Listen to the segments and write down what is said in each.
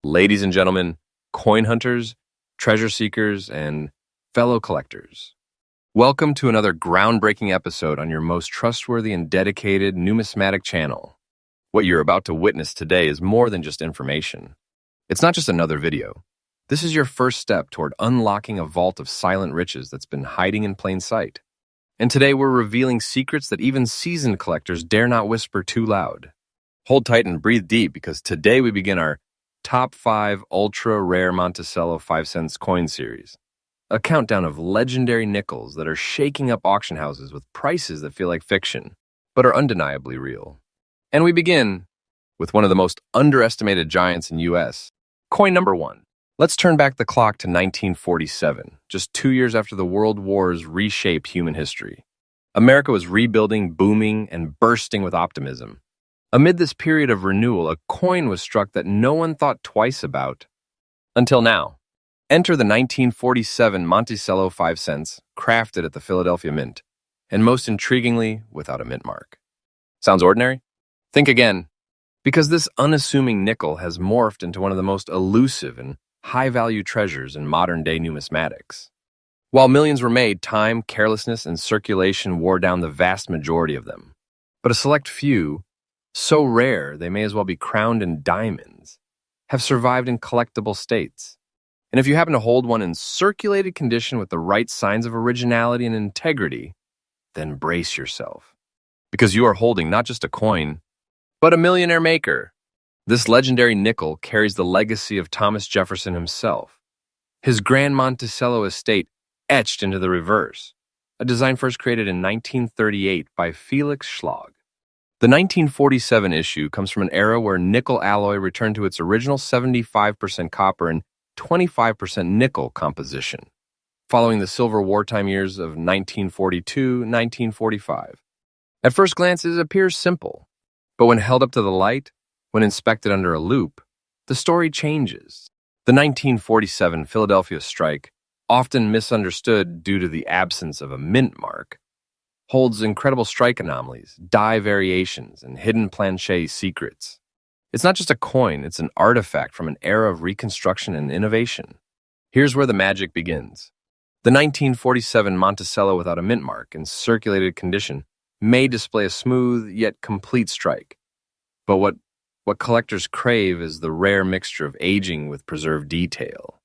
Ladies and gentlemen, coin hunters, treasure seekers, and fellow collectors. Welcome to another groundbreaking episode on your most trustworthy and dedicated numismatic channel. What you're about to witness today is more than just information. It's not just another video. This is your first step toward unlocking a vault of silent riches that's been hiding in plain sight. And today we're revealing secrets that even seasoned collectors dare not whisper too loud. Hold tight and breathe deep because today we begin our Top 5 Ultra Rare Monticello 5 cents coin series. A countdown of legendary nickels that are shaking up auction houses with prices that feel like fiction, but are undeniably real. And we begin with one of the most underestimated giants in US, coin number 1. Let's turn back the clock to 1947, just 2 years after the World Wars reshaped human history. America was rebuilding, booming, and bursting with optimism. Amid this period of renewal, a coin was struck that no one thought twice about. Until now. Enter the 1947 Monticello 5 cents, crafted at the Philadelphia Mint, and most intriguingly, without a mint mark. Sounds ordinary? Think again, because this unassuming nickel has morphed into one of the most elusive and high-value treasures in modern-day numismatics. While millions were made, time, carelessness, and circulation wore down the vast majority of them. But a select few, so rare they may as well be crowned in diamonds, have survived in collectible states. And if you happen to hold one in circulated condition with the right signs of originality and integrity, then brace yourself. Because you are holding not just a coin, but a millionaire maker. This legendary nickel carries the legacy of Thomas Jefferson himself. His Grand Monticello estate etched into the reverse, a design first created in 1938 by Felix Schlag. The 1947 issue comes from an era where nickel alloy returned to its original 75% copper and 25% nickel composition, following the silver wartime years of 1942-1945. At first glance, it appears simple, but when held up to the light, when inspected under a loupe, the story changes. The 1947 Philadelphia strike, often misunderstood due to the absence of a mint mark, holds incredible strike anomalies, die variations, and hidden planche secrets. It's not just a coin, it's an artifact from an era of reconstruction and innovation. Here's where the magic begins. The 1947 Monticello without a mint mark in circulated condition may display a smooth yet complete strike. But what collectors crave is the rare mixture of aging with preserved detail.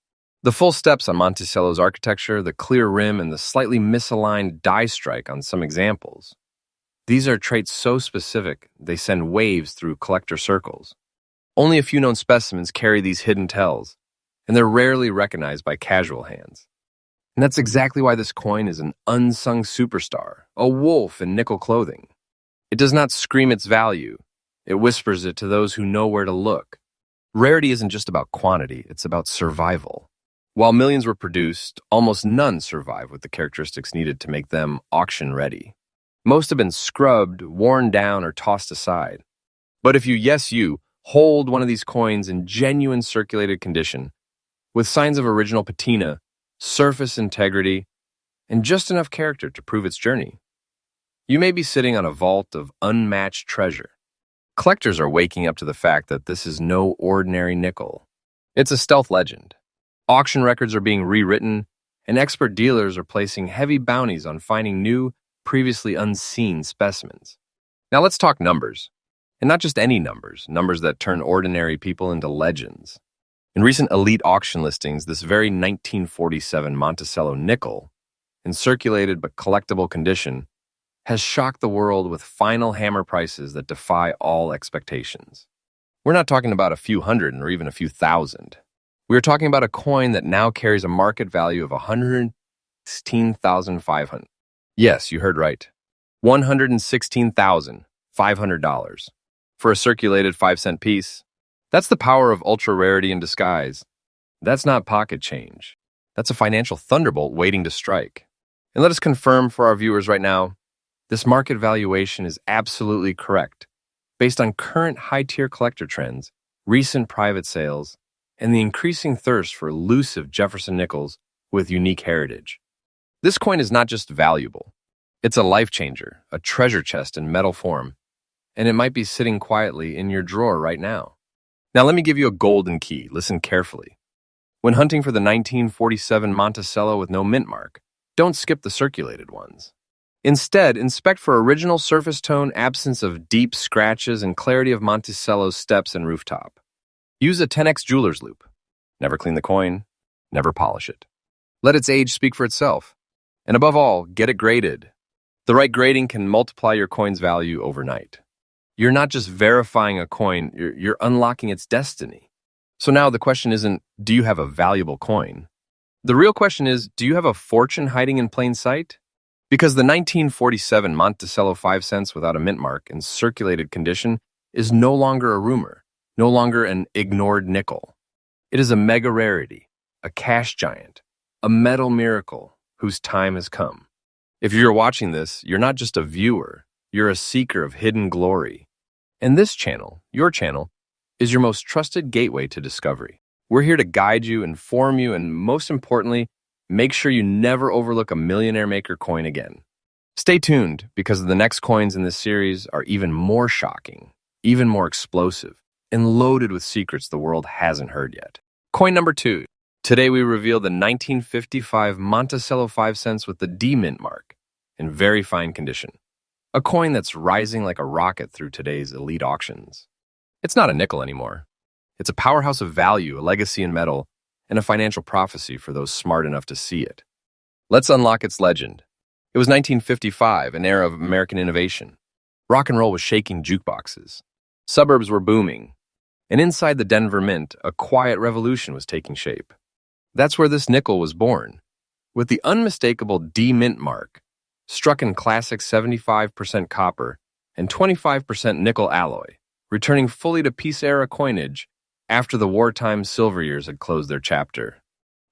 The full steps on Monticello's architecture, the clear rim, and the slightly misaligned die strike on some examples. These are traits so specific, they send waves through collector circles. Only a few known specimens carry these hidden tells, and they're rarely recognized by casual hands. And that's exactly why this coin is an unsung superstar, a wolf in nickel clothing. It does not scream its value. It whispers it to those who know where to look. Rarity isn't just about quantity, it's about survival. While millions were produced, almost none survive with the characteristics needed to make them auction-ready. Most have been scrubbed, worn down, or tossed aside. But if you hold one of these coins in genuine circulated condition, with signs of original patina, surface integrity, and just enough character to prove its journey, you may be sitting on a vault of unmatched treasure. Collectors are waking up to the fact that this is no ordinary nickel. It's a stealth legend. Auction records are being rewritten, and expert dealers are placing heavy bounties on finding new, previously unseen specimens. Now let's talk numbers. And not just any numbers, numbers that turn ordinary people into legends. In recent elite auction listings, this very 1947 Monticello nickel, in circulated but collectible condition, has shocked the world with final hammer prices that defy all expectations. We're not talking about a few hundred or even a few thousand. We are talking about a coin that now carries a market value of $116,500. Yes, you heard right. $116,500 for a circulated 5-cent piece. That's the power of ultra rarity in disguise. That's not pocket change. That's a financial thunderbolt waiting to strike. And let us confirm for our viewers right now, this market valuation is absolutely correct, based on current high-tier collector trends, recent private sales, and the increasing thirst for elusive Jefferson nickels with unique heritage. This coin is not just valuable. It's a life changer, a treasure chest in metal form, and it might be sitting quietly in your drawer right now. Now let me give you a golden key. Listen carefully. When hunting for the 1947 Monticello with no mint mark, don't skip the circulated ones. Instead, inspect for original surface tone, absence of deep scratches, and clarity of Monticello's steps and rooftop. Use a 10x jeweler's loop. Never clean the coin, never polish it. Let its age speak for itself. And above all, get it graded. The right grading can multiply your coin's value overnight. You're not just verifying a coin, you're unlocking its destiny. So now the question isn't, do you have a valuable coin? The real question is, do you have a fortune hiding in plain sight? Because the 1947 Monticello 5 cents without a mint mark in circulated condition is no longer a rumor, no longer an ignored nickel. It is a mega rarity, a cash giant, a metal miracle whose time has come. If you're watching this, you're not just a viewer, you're a seeker of hidden glory. And this channel, your channel, is your most trusted gateway to discovery. We're here to guide you, inform you, and most importantly, make sure you never overlook a millionaire maker coin again. Stay tuned, because the next coins in this series are even more shocking, even more explosive, and loaded with secrets the world hasn't heard yet. Coin number 2. Today we reveal the 1955 Monticello 5 cents with the D mint mark in very fine condition. A coin that's rising like a rocket through today's elite auctions. It's not a nickel anymore. It's a powerhouse of value, a legacy in metal, and a financial prophecy for those smart enough to see it. Let's unlock its legend. It was 1955, an era of American innovation. Rock and roll was shaking jukeboxes. Suburbs were booming. And inside the Denver Mint, a quiet revolution was taking shape. That's where this nickel was born, with the unmistakable D mint mark, struck in classic 75% copper and 25% nickel alloy, returning fully to peace-era coinage after the wartime silver years had closed their chapter.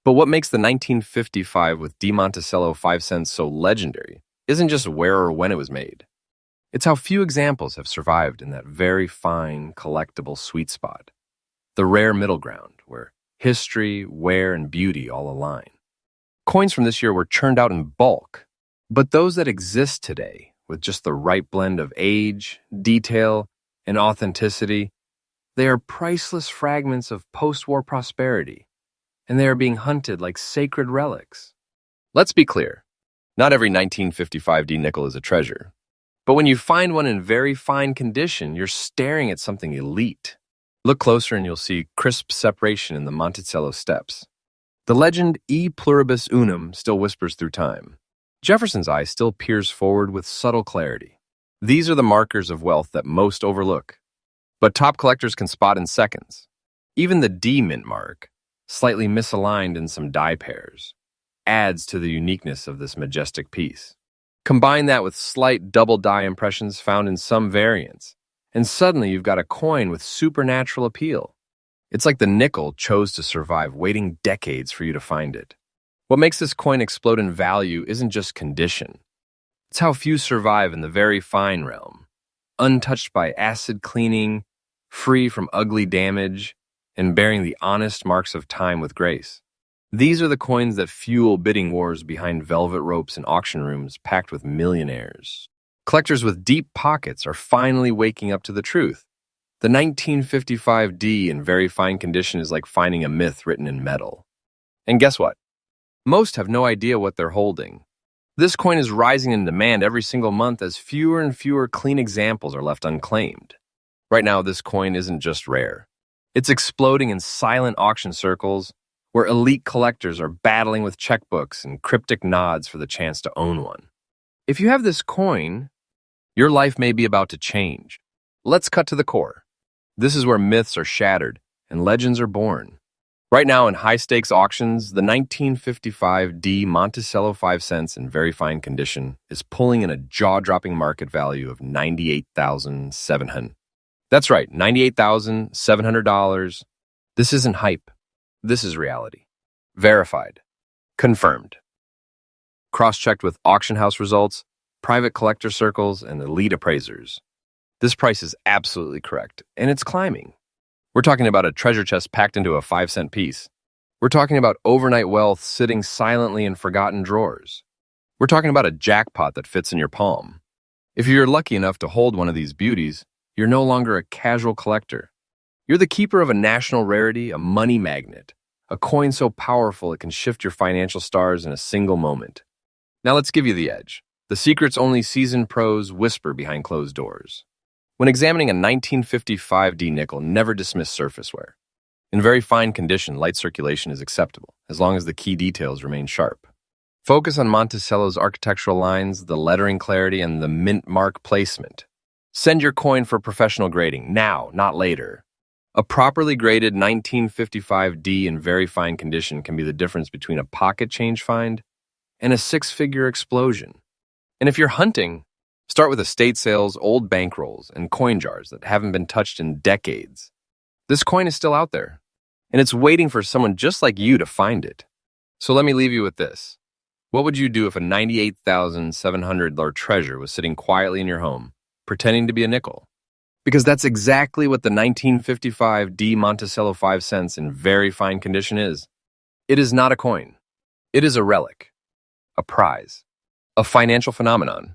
But what makes the 1955 with D Monticello 5 cents so legendary isn't just where or when it was made. It's how few examples have survived in that very fine, collectible sweet spot, the rare middle ground where history, wear, and beauty all align. Coins from this year were churned out in bulk, but those that exist today, with just the right blend of age, detail, and authenticity, they are priceless fragments of post-war prosperity, and they are being hunted like sacred relics. Let's be clear, not every 1955 D nickel is a treasure. But when you find one in very fine condition, you're staring at something elite. Look closer and you'll see crisp separation in the Monticello steps. The legend E pluribus unum still whispers through time. Jefferson's eye still peers forward with subtle clarity. These are the markers of wealth that most overlook, but top collectors can spot in seconds. Even the D mint mark, slightly misaligned in some die pairs, adds to the uniqueness of this majestic piece. Combine that with slight double die impressions found in some variants, and suddenly you've got a coin with supernatural appeal. It's like the nickel chose to survive, waiting decades for you to find it. What makes this coin explode in value isn't just condition. It's how few survive in the very fine realm, untouched by acid cleaning, free from ugly damage, and bearing the honest marks of time with grace. These are the coins that fuel bidding wars behind velvet ropes in auction rooms packed with millionaires. Collectors with deep pockets are finally waking up to the truth. The 1955 D in very fine condition is like finding a myth written in metal. And guess what? Most have no idea what they're holding. This coin is rising in demand every single month as fewer and fewer clean examples are left unclaimed. Right now, this coin isn't just rare. It's exploding in silent auction circles, where elite collectors are battling with checkbooks and cryptic nods for the chance to own one. If you have this coin, your life may be about to change. Let's cut to the core. This is where myths are shattered and legends are born. Right now in high-stakes auctions, the 1955 D Monticello 5 cents in very fine condition is pulling in a jaw-dropping market value of $98,700. That's right, $98,700. This isn't hype. This is reality. Verified. Confirmed. Cross-checked with auction house results, private collector circles, and elite appraisers. This price is absolutely correct, and it's climbing. We're talking about a treasure chest packed into a 5-cent piece. We're talking about overnight wealth sitting silently in forgotten drawers. We're talking about a jackpot that fits in your palm. If you're lucky enough to hold one of these beauties, you're no longer a casual collector. You're the keeper of a national rarity, a money magnet, a coin so powerful it can shift your financial stars in a single moment. Now let's give you the edge. The secrets only seasoned pros whisper behind closed doors. When examining a 1955 D nickel, never dismiss surface wear. In very fine condition, light circulation is acceptable, as long as the key details remain sharp. Focus on Monticello's architectural lines, the lettering clarity, and the mint mark placement. Send your coin for professional grading, now, not later. A properly graded 1955 D in very fine condition can be the difference between a pocket change find and a six-figure explosion. And if you're hunting, start with estate sales, old bankrolls, and coin jars that haven't been touched in decades. This coin is still out there, and it's waiting for someone just like you to find it. So let me leave you with this. What would you do if a $98,700 treasure was sitting quietly in your home, pretending to be a nickel? Because that's exactly what the 1955 D Monticello 5 cents in very fine condition is. It is not a coin. It is a relic, a prize, a financial phenomenon,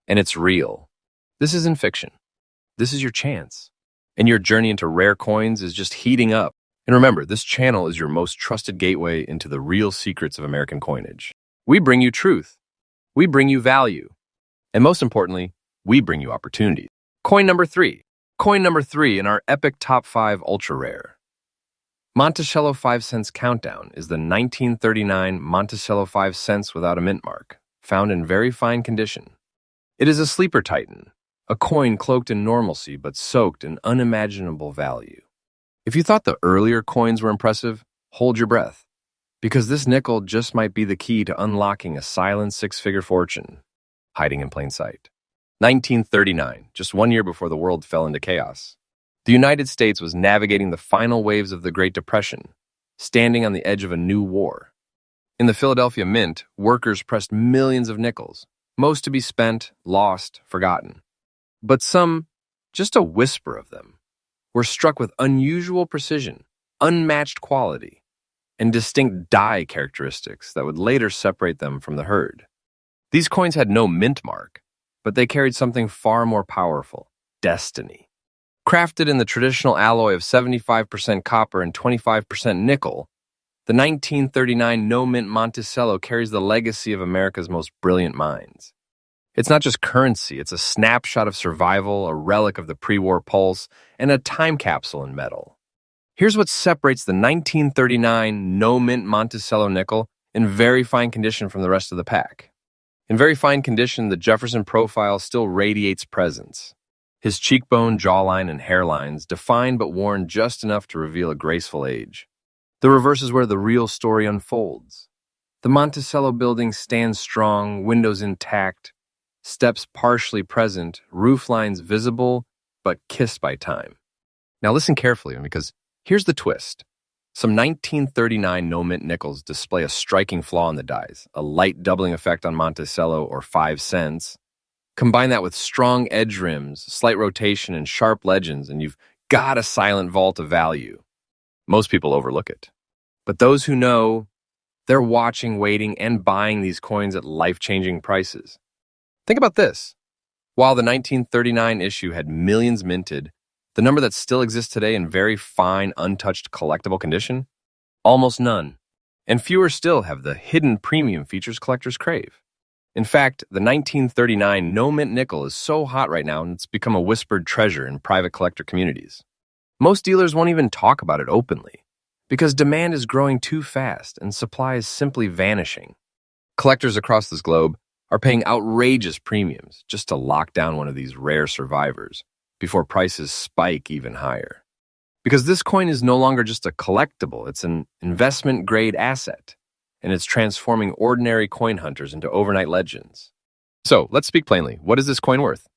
and it's real. This isn't fiction. This is your chance. And your journey into rare coins is just heating up. And remember, this channel is your most trusted gateway into the real secrets of American coinage. We bring you truth. We bring you value. And most importantly, we bring you opportunity. Coin number 3. Coin number 3 in our epic top 5 ultra rare. Monticello 5 cents countdown is the 1939 Monticello 5 cents without a mint mark, found in very fine condition. It is a sleeper titan, a coin cloaked in normalcy but soaked in unimaginable value. If you thought the earlier coins were impressive, hold your breath, because this nickel just might be the key to unlocking a silent six-figure fortune hiding in plain sight. 1939, just 1 year before the world fell into chaos. The United States was navigating the final waves of the Great Depression, standing on the edge of a new war. In the Philadelphia Mint, workers pressed millions of nickels, most to be spent, lost, forgotten. But some, just a whisper of them, were struck with unusual precision, unmatched quality, and distinct die characteristics that would later separate them from the herd. These coins had no mint mark, but they carried something far more powerful: destiny. Crafted in the traditional alloy of 75% copper and 25% nickel, the 1939 no-mint Monticello carries the legacy of America's most brilliant minds. It's not just currency, it's a snapshot of survival, a relic of the pre-war pulse, and a time capsule in metal. Here's what separates the 1939 no-mint Monticello nickel in very fine condition from the rest of the pack. In very fine condition, the Jefferson profile still radiates presence. His cheekbone, jawline, and hairlines defined but worn just enough to reveal a graceful age. The reverse is where the real story unfolds. The Monticello building stands strong, windows intact, steps partially present, roof lines visible, but kissed by time. Now listen carefully, because here's the twist. Some 1939 no-mint nickels display a striking flaw in the dies, a light doubling effect on Monticello, or 5 cents. Combine that with strong edge rims, slight rotation, and sharp legends, and you've got a silent vault of value. Most people overlook it. But those who know, they're watching, waiting, and buying these coins at life-changing prices. Think about this. While the 1939 issue had millions minted, the number that still exists today in very fine, untouched collectible condition? Almost none. And fewer still have the hidden premium features collectors crave. In fact, the 1939 no-mint nickel is so hot right now, and it's become a whispered treasure in private collector communities. Most dealers won't even talk about it openly, because demand is growing too fast and supply is simply vanishing. Collectors across this globe are paying outrageous premiums just to lock down one of these rare survivors before prices spike even higher. Because this coin is no longer just a collectible, it's an investment-grade asset, and it's transforming ordinary coin hunters into overnight legends. So, let's speak plainly. What is this coin worth?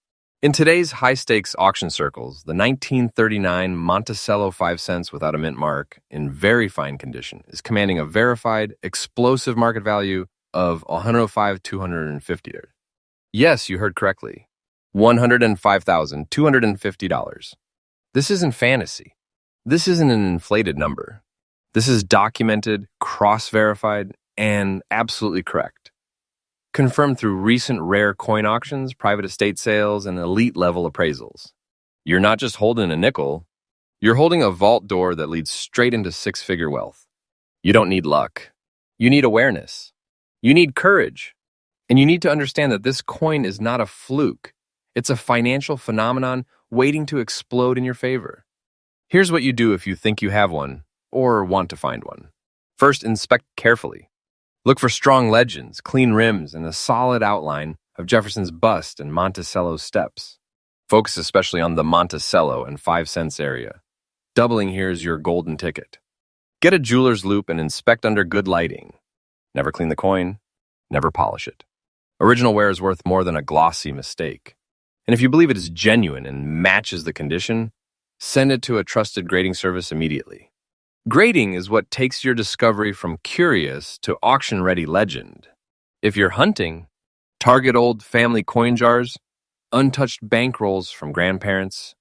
In today's high-stakes auction circles, the 1939 Monticello 5 cents without a mint mark, in very fine condition, is commanding a verified, explosive market value of $105,250. Yes, you heard correctly. $105,250. This isn't fantasy. This isn't an inflated number. This is documented, cross-verified, and absolutely correct. Confirmed through recent rare coin auctions, private estate sales, and elite-level appraisals. You're not just holding a nickel, You're holding a vault door that leads straight into six-figure wealth. You don't need luck. You need awareness. You need courage. And you need to understand that this coin is not a fluke. It's a financial phenomenon waiting to explode in your favor. Here's what you do if you think you have one or want to find one. First, inspect carefully. Look for strong legends, clean rims, and a solid outline of Jefferson's bust and Monticello's steps. Focus especially on the Monticello and 5 cents area. Doubling here is your golden ticket. Get a jeweler's loupe and inspect under good lighting. Never clean the coin, never polish it. Original wear is worth more than a glossy mistake. And if you believe it is genuine and matches the condition, send it to a trusted grading service immediately. Grading is what takes your discovery from curious to auction-ready legend. If you're hunting, target old family coin jars, untouched bankrolls from grandparents,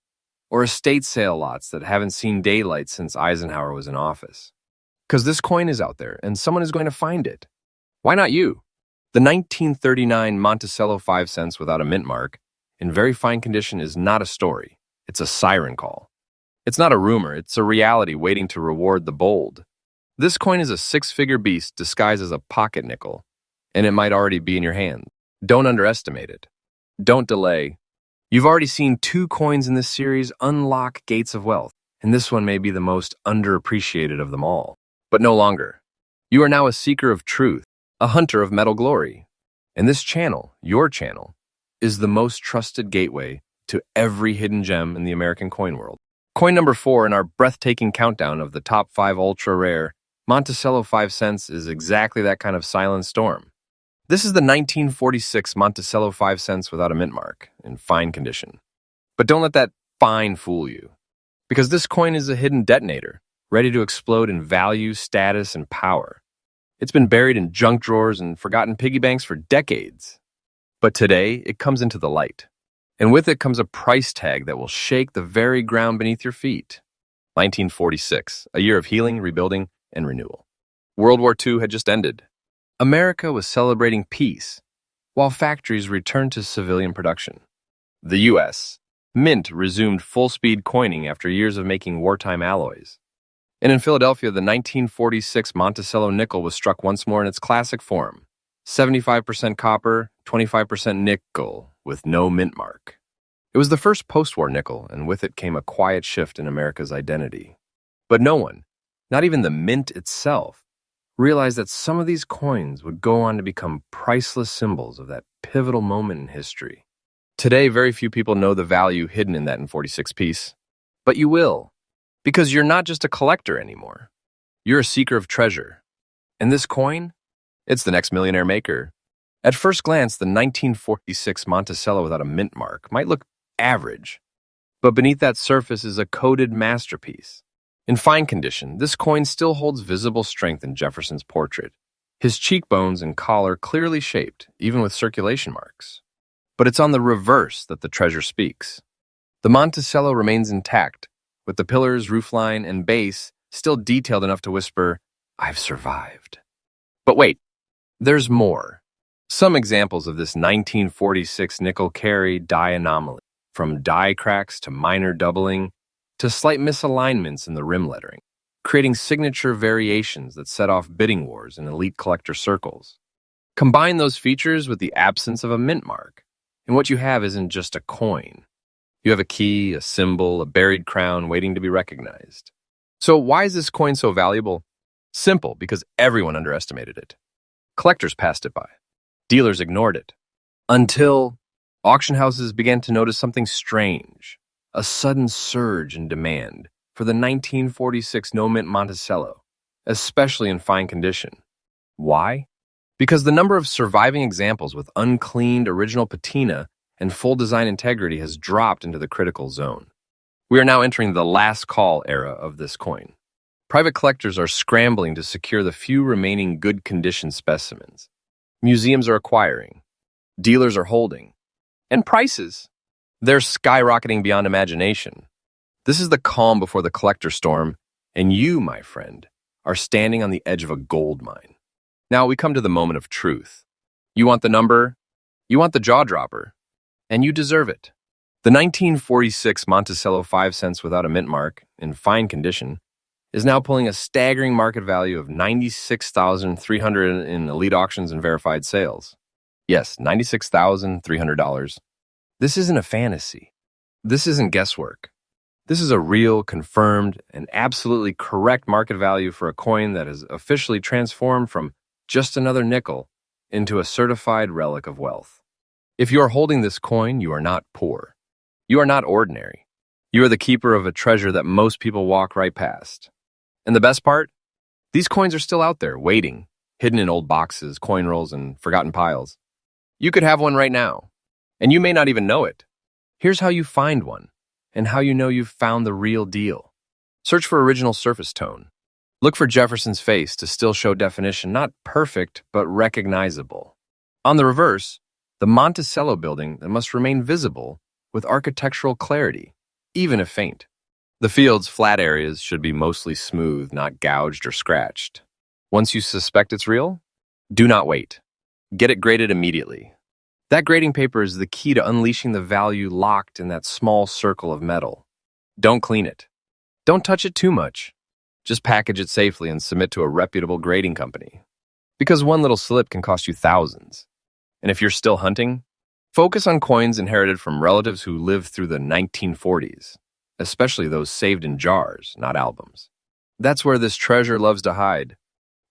or estate sale lots that haven't seen daylight since Eisenhower was in office. Because this coin is out there, and someone is going to find it. Why not you? The 1939 Monticello 5 cents without a mint mark, in very fine condition, is not a story. It's a siren call. It's not a rumor, it's a reality waiting to reward the bold. This coin is a six-figure beast disguised as a pocket nickel, and it might already be in your hand. Don't underestimate it. Don't delay. You've already seen 2 coins in this series unlock gates of wealth, and this one may be the most underappreciated of them all. But no longer. You are now a seeker of truth, a hunter of metal glory. And this channel, your channel, is the most trusted gateway to every hidden gem in the American coin world. Coin number 4 in our breathtaking countdown of the top 5 ultra-rare Monticello 5 cents is exactly that kind of silent storm. This is the 1946 Monticello 5 cents without a mint mark, in fine condition. But don't let that fine fool you, because this coin is a hidden detonator, ready to explode in value, status, and power. It's been buried in junk drawers and forgotten piggy banks for decades. But today, it comes into the light. And with it comes a price tag that will shake the very ground beneath your feet. 1946, a year of healing, rebuilding, and renewal. World War II had just ended. America was celebrating peace, while factories returned to civilian production. The U.S. Mint resumed full-speed coining after years of making wartime alloys. And in Philadelphia, the 1946 Monticello nickel was struck once more in its classic form. 75% copper, 25% nickel, with no mint mark. It was the first post-war nickel, and with it came a quiet shift in America's identity. But no one, not even the mint itself, realized that some of these coins would go on to become priceless symbols of that pivotal moment in history. Today, very few people know the value hidden in that in-46 piece. But you will, because you're not just a collector anymore. You're a seeker of treasure. And this coin? It's the next millionaire maker. At first glance, the 1946 Monticello without a mint mark might look average, but beneath that surface is a coded masterpiece. In fine condition, this coin still holds visible strength in Jefferson's portrait, his cheekbones and collar clearly shaped, even with circulation marks. But it's on the reverse that the treasure speaks. The Monticello remains intact, with the pillars, roofline, and base still detailed enough to whisper, "I've survived." But wait, there's more. Some examples of this 1946 nickel carry die anomaly, from die cracks to minor doubling to slight misalignments in the rim lettering, creating signature variations that set off bidding wars in elite collector circles. Combine those features with the absence of a mint mark, and what you have isn't just a coin. You have a key, a symbol, a buried crown waiting to be recognized. So why is this coin so valuable? Simple, because everyone underestimated it. Collectors passed it by. Dealers ignored it. Until auction houses began to notice something strange, a sudden surge in demand for the 1946 no-mint Monticello, especially in fine condition. Why? Because the number of surviving examples with uncleaned original patina and full design integrity has dropped into the critical zone. We are now entering the last call era of this coin. Private collectors are scrambling to secure the few remaining good condition specimens. Museums are acquiring. Dealers are holding. And prices, they're skyrocketing beyond imagination. This is the calm before the collector storm, and you, my friend, are standing on the edge of a gold mine. Now we come to the moment of truth. You want the number, you want the jaw dropper, and you deserve it. The 1946 Monticello 5 cents without a mint mark, in fine condition, is now pulling a staggering market value of $96,300 in elite auctions and verified sales. Yes, $96,300. This isn't a fantasy. This isn't guesswork. This is a real, confirmed, and absolutely correct market value for a coin that has officially transformed from just another nickel into a certified relic of wealth. If you are holding this coin, you are not poor. You are not ordinary. You are the keeper of a treasure that most people walk right past. And the best part? These coins are still out there, waiting, hidden in old boxes, coin rolls, and forgotten piles. You could have one right now, and you may not even know it. Here's how you find one, and how you know you've found the real deal. Search for original surface tone. Look for Jefferson's face to still show definition, not perfect, but recognizable. On the reverse, the Monticello building that must remain visible with architectural clarity, even if faint. The field's flat areas should be mostly smooth, not gouged or scratched. Once you suspect it's real, do not wait. Get it graded immediately. That grading paper is the key to unleashing the value locked in that small circle of metal. Don't clean it. Don't touch it too much. Just package it safely and submit to a reputable grading company. Because one little slip can cost you thousands. And if you're still hunting, focus on coins inherited from relatives who lived through the 1940s, especially those saved in jars, not albums. That's where this treasure loves to hide.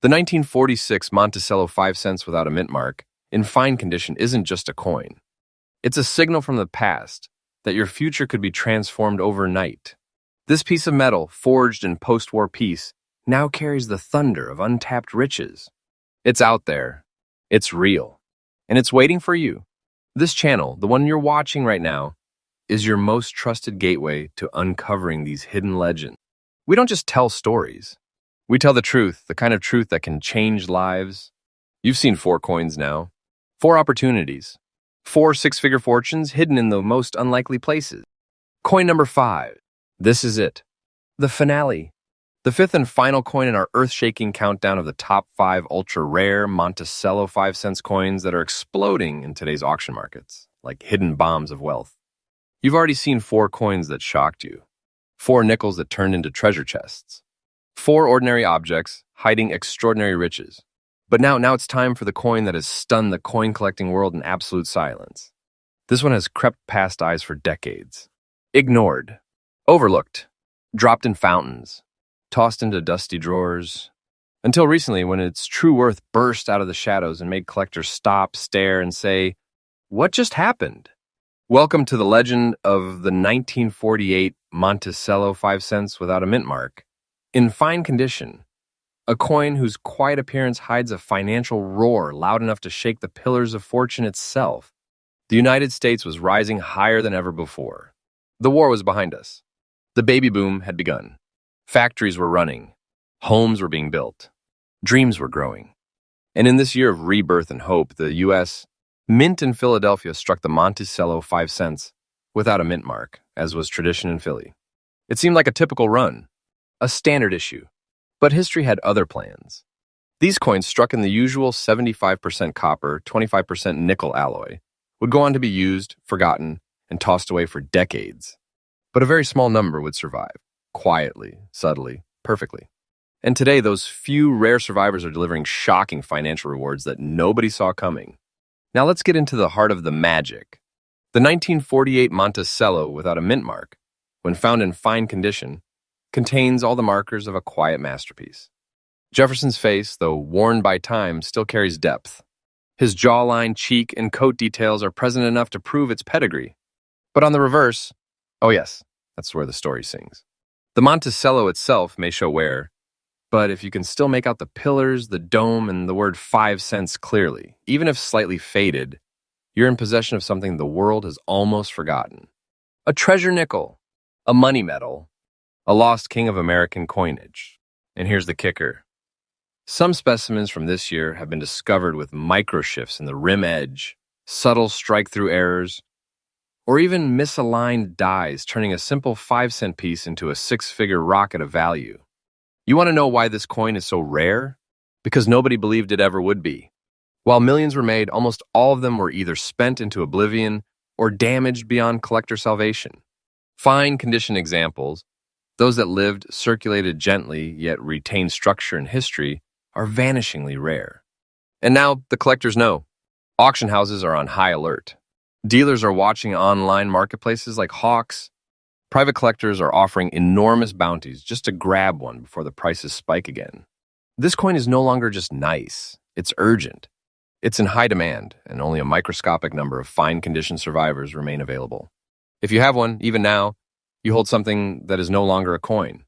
The 1946 Monticello 5 cents without a mint mark, in fine condition, isn't just a coin. It's a signal from the past that your future could be transformed overnight. This piece of metal, forged in post-war peace, now carries the thunder of untapped riches. It's out there. It's real. And it's waiting for you. This channel, the one you're watching right now, is your most trusted gateway to uncovering these hidden legends. We don't just tell stories. We tell the truth, the kind of truth that can change lives. You've seen 4 coins now. 4 opportunities. 4 six-figure fortunes hidden in the most unlikely places. Coin number 5. This is it. The finale. The 5th and final coin in our earth-shaking countdown of the top 5 ultra-rare Monticello 5 cents coins that are exploding in today's auction markets, like hidden bombs of wealth. You've already seen 4 coins that shocked you. 4 nickels that turned into treasure chests. 4 ordinary objects hiding extraordinary riches. But now it's time for the coin that has stunned the coin-collecting world in absolute silence. This one has crept past eyes for decades. Ignored. Overlooked. Dropped in fountains. Tossed into dusty drawers. Until recently, when its true worth burst out of the shadows and made collectors stop, stare, and say, "What just happened?" Welcome to the legend of the 1948 Monticello 5 cents without a mint mark. In fine condition. A coin whose quiet appearance hides a financial roar loud enough to shake the pillars of fortune itself. The United States was rising higher than ever before. The war was behind us. The baby boom had begun. Factories were running. Homes were being built. Dreams were growing. And in this year of rebirth and hope, the U.S. Mint in Philadelphia struck the Monticello 5 cents without a mint mark, as was tradition in Philly. It seemed like a typical run, a standard issue. But history had other plans. These coins, struck in the usual 75% copper, 25% nickel alloy, would go on to be used, forgotten, and tossed away for decades. But a very small number would survive, quietly, subtly, perfectly. And today, those few rare survivors are delivering shocking financial rewards that nobody saw coming. Now let's get into the heart of the magic. The 1948 Monticello without a mint mark, when found in fine condition, contains all the markers of a quiet masterpiece. Jefferson's face, though worn by time, still carries depth. His jawline, cheek, and coat details are present enough to prove its pedigree. But on the reverse, oh yes, that's where the story sings. The Monticello itself may show wear, but if you can still make out the pillars, the dome, and the word 5 cents clearly, even if slightly faded, you're in possession of something the world has almost forgotten. A treasure nickel, a money medal, a lost king of American coinage. And here's the kicker. Some specimens from this year have been discovered with microshifts in the rim edge, subtle strike-through errors, or even misaligned dies, turning a simple 5-cent piece into a 6-figure rocket of value. You want to know why this coin is so rare? Because nobody believed it ever would be. While millions were made, almost all of them were either spent into oblivion or damaged beyond collector salvation. Fine condition examples, those that lived, circulated gently, yet retained structure and history, are vanishingly rare. And now the collectors know. Auction houses are on high alert. Dealers are watching online marketplaces like hawks. Private collectors are offering enormous bounties just to grab one before the prices spike again. This coin is no longer just nice, it's urgent. It's in high demand, and only a microscopic number of fine condition survivors remain available. If you have one, even now, you hold something that is no longer a coin.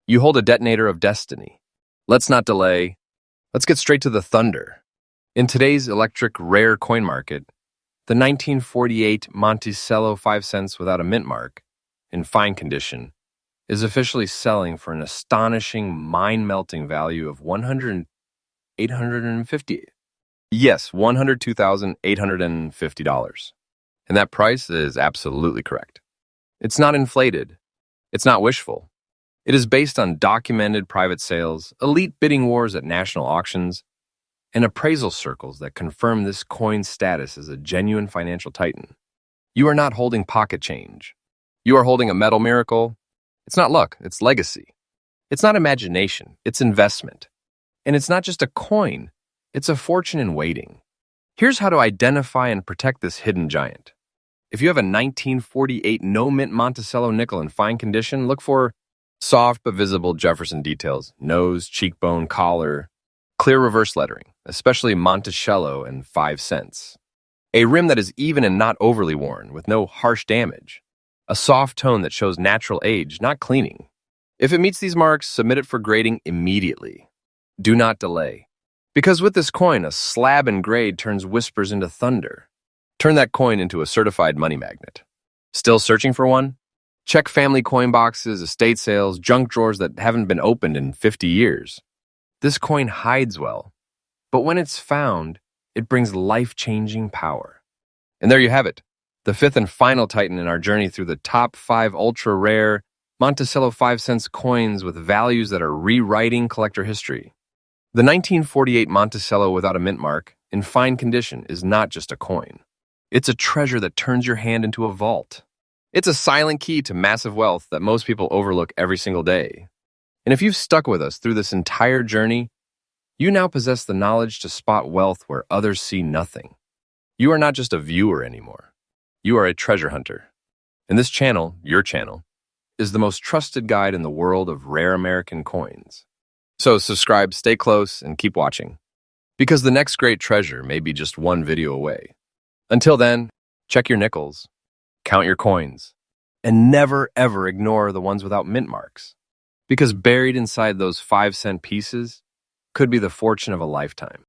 You hold a detonator of destiny. Let's not delay. Let's get straight to the thunder. In today's electric rare coin market, the 1948 Monticello 5 cents without a mint mark, in fine condition, is officially selling for an astonishing, mind-melting value of $102,850. Yes, $102,850. And that price is absolutely correct. It's not inflated. It's not wishful. It is based on documented private sales, elite bidding wars at national auctions, and appraisal circles that confirm this coin's status as a genuine financial titan. You are not holding pocket change. You are holding a metal miracle. It's not luck, it's legacy. It's not imagination, it's investment. And it's not just a coin, it's a fortune in waiting. Here's how to identify and protect this hidden giant. If you have a 1948 no-mint Monticello nickel in fine condition, look for soft but visible Jefferson details, nose, cheekbone, collar, clear reverse lettering, especially Monticello and 5 cents. A rim that is even and not overly worn, with no harsh damage. A soft tone that shows natural age, not cleaning. If it meets these marks, submit it for grading immediately. Do not delay. Because with this coin, a slab and grade turns whispers into thunder. Turn that coin into a certified money magnet. Still searching for one? Check family coin boxes, estate sales, junk drawers that haven't been opened in 50 years. This coin hides well, but when it's found, it brings life-changing power. And there you have it, the fifth and final titan in our journey through the top 5 ultra-rare Monticello 5 cents coins with values that are rewriting collector history. The 1948 Monticello without a mint mark, in fine condition, is not just a coin. It's a treasure that turns your hand into a vault. It's a silent key to massive wealth that most people overlook every single day. And if you've stuck with us through this entire journey, you now possess the knowledge to spot wealth where others see nothing. You are not just a viewer anymore. You are a treasure hunter. And this channel, your channel, is the most trusted guide in the world of rare American coins. So subscribe, stay close, and keep watching. Because the next great treasure may be just one video away. Until then, check your nickels, count your coins, and never ever ignore the ones without mint marks. Because buried inside those 5 cent pieces could be the fortune of a lifetime.